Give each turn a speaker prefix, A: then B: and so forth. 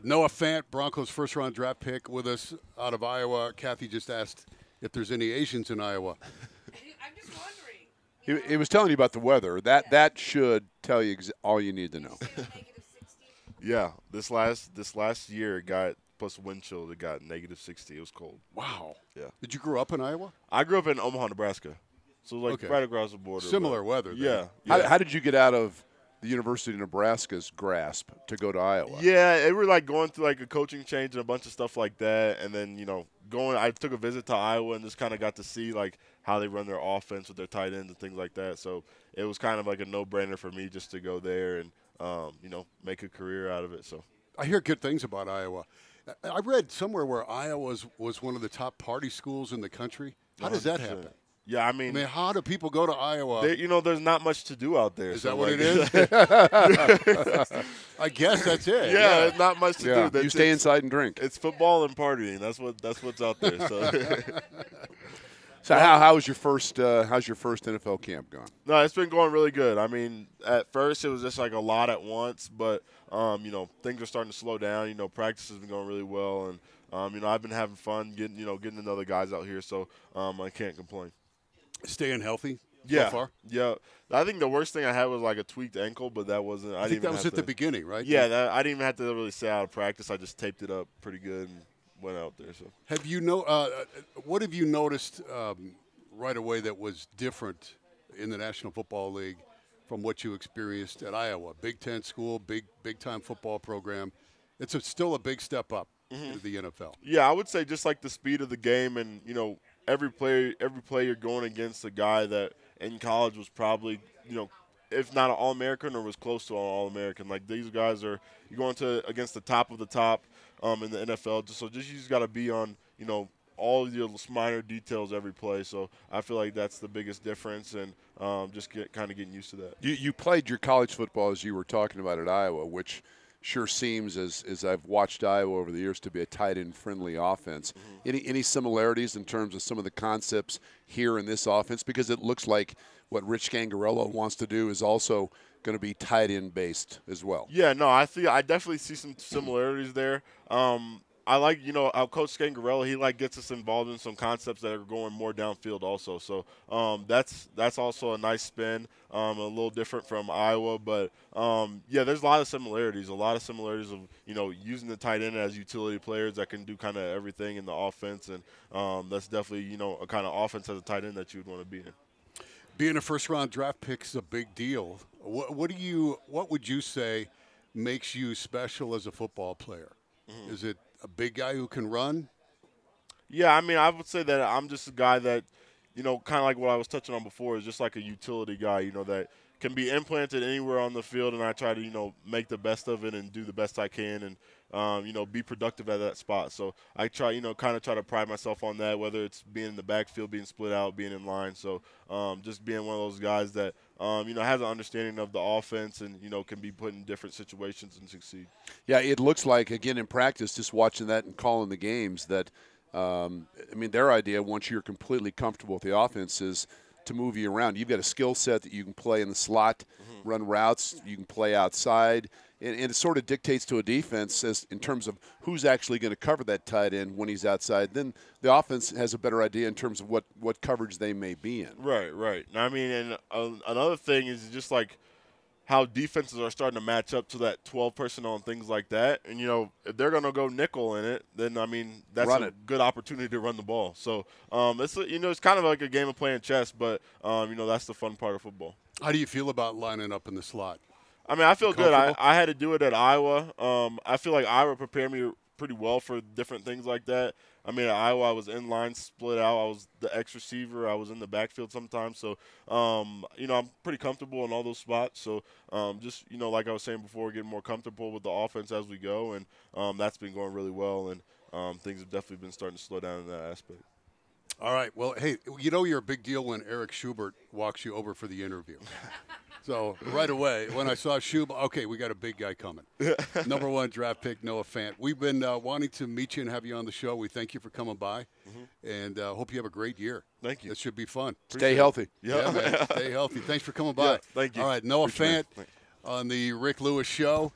A: Noah Fant, Broncos first-round draft pick with us out of Iowa. Kathy just asked if there's any Asians in Iowa.
B: I'm just wondering.
C: He was telling you about the weather. That should tell you all you need to know.
D: Yeah, this last year it got plus wind chill. It got -60. It was cold.
A: Wow.
D: Yeah.
A: Did you grow up in Iowa?
D: I grew up in Omaha, Nebraska, so like
A: Okay.
D: right across the border.
A: Similar weather.
D: Yeah.
A: Then.
C: How did you get out of the University of Nebraska's grasp to go to Iowa?
D: Yeah, it were like going through like a coaching change and a bunch of stuff like that, and then I took a visit to Iowa and just kind of got to see like how they run their offense with their tight ends and things like that. So it was kind of like a no-brainer for me just to go there and make a career out of it. So
A: I hear good things about Iowa. I read somewhere where Iowa was one of the top party schools in the country. How does that
D: 100%.
A: happen?
D: Yeah, I mean,
A: how do people go to Iowa?
D: There's not much to do out there.
A: Is
D: so
A: that what
D: like,
A: it is? I guess that's it.
D: Yeah, there's not much to do.
C: You stay inside and drink.
D: It's football and partying. That's what's out there. So,
C: So how's your first NFL camp gone?
D: no, it's been going really good. I mean, at first it was just like a lot at once, but things are starting to slow down. Practice has been going really well, and I've been having fun getting to know the guys out here. So I can't complain.
A: Staying healthy
D: Yeah,
A: so far?
D: yeah. I think the worst thing I had was like a tweaked ankle, but that wasn't.
A: I think that was at the beginning, right?
D: Yeah, I didn't even have to really stay out of practice. I just taped it up pretty good and went out there. So
A: Have you what have you noticed right away that was different in the National Football League from what you experienced at Iowa? Big Ten school, big time football program. It's still a big step up into the NFL.
D: yeah, I would say just like the speed of the game, and every play you're going against a guy that in college was probably if not an All-American or was close to an All-American. Like these guys you're going against the top of the top in the NFL. You just got to be on all of your minor details every play. So I feel like that's the biggest difference, and just kind of getting used to that.
C: You played your college football, as you were talking about, at Iowa, which sure seems, as I've watched Iowa over the years, to be a tight end friendly offense. Any similarities in terms of some of the concepts here in this offense? Because it looks like what Rich Gangarello wants to do is also going to be tight end based as well.
D: Yeah, no, I definitely see some similarities there. I like, our coach Scangarella, he gets us involved in some concepts that are going more downfield also. So that's also a nice spin, a little different from Iowa. But, yeah, there's a lot of similarities of, using the tight end as utility players that can do kind of everything in the offense. And that's definitely, a kind of offense as a tight end that you would want to be in.
A: Being a first-round draft pick is a big deal. What would you say makes you special as a football player? Is it a big guy who can run?
D: Yeah, I mean, I would say that I'm just a guy that, kind of like what I was touching on before, is just like a utility guy, that can be implanted anywhere on the field, and I try to, make the best of it and do the best I can and, be productive at that spot. So I try, kind of try to pride myself on that, whether it's being in the backfield, being split out, being in line. So just being one of those guys that, has an understanding of the offense and, can be put in different situations and succeed.
C: Yeah, it looks like, again, in practice, just watching that and calling the games, that, their idea, once you're completely comfortable with the offense, is to move you around. You've got a skill set that you can play in the slot, run routes, you can play outside, and it sort of dictates to a defense as in terms of who's actually going to cover that tight end when he's outside. Then the offense has a better idea in terms of what coverage they may be in.
D: Right. I mean, and another thing is just like how defenses are starting to match up to that 12 personnel and things like that. And, if they're going to go nickel in it, then, that's a good opportunity to run the ball. So, it's kind of like a game of playing chess, but, that's the fun part of football.
A: How do you feel about lining up in the slot?
D: I mean, I feel good. I had to do it at Iowa. I feel like Iowa prepared me pretty well for different things like that. I mean, at Iowa, I was in line, split out. I was the X receiver. I was in the backfield sometimes. So, I'm pretty comfortable in all those spots. So, just, like I was saying before, getting more comfortable with the offense as we go. And that's been going really well. And things have definitely been starting to slow down in that aspect.
A: All right. Well, hey, you're a big deal when Eric Schubert walks you over for the interview. So right away, when I saw Schubert, okay, we got a big guy coming. Number 1 draft pick, Noah Fant. We've been wanting to meet you and have you on the show. We thank you for coming by, and hope you have a great year.
D: Thank you.
A: It should be fun.
C: Stay healthy.
A: Yeah, man. Stay healthy. Thanks for coming by.
D: Yeah, thank you.
A: All right, Noah
D: Appreciate
A: Fant
D: it.
A: on the Rick Lewis Show.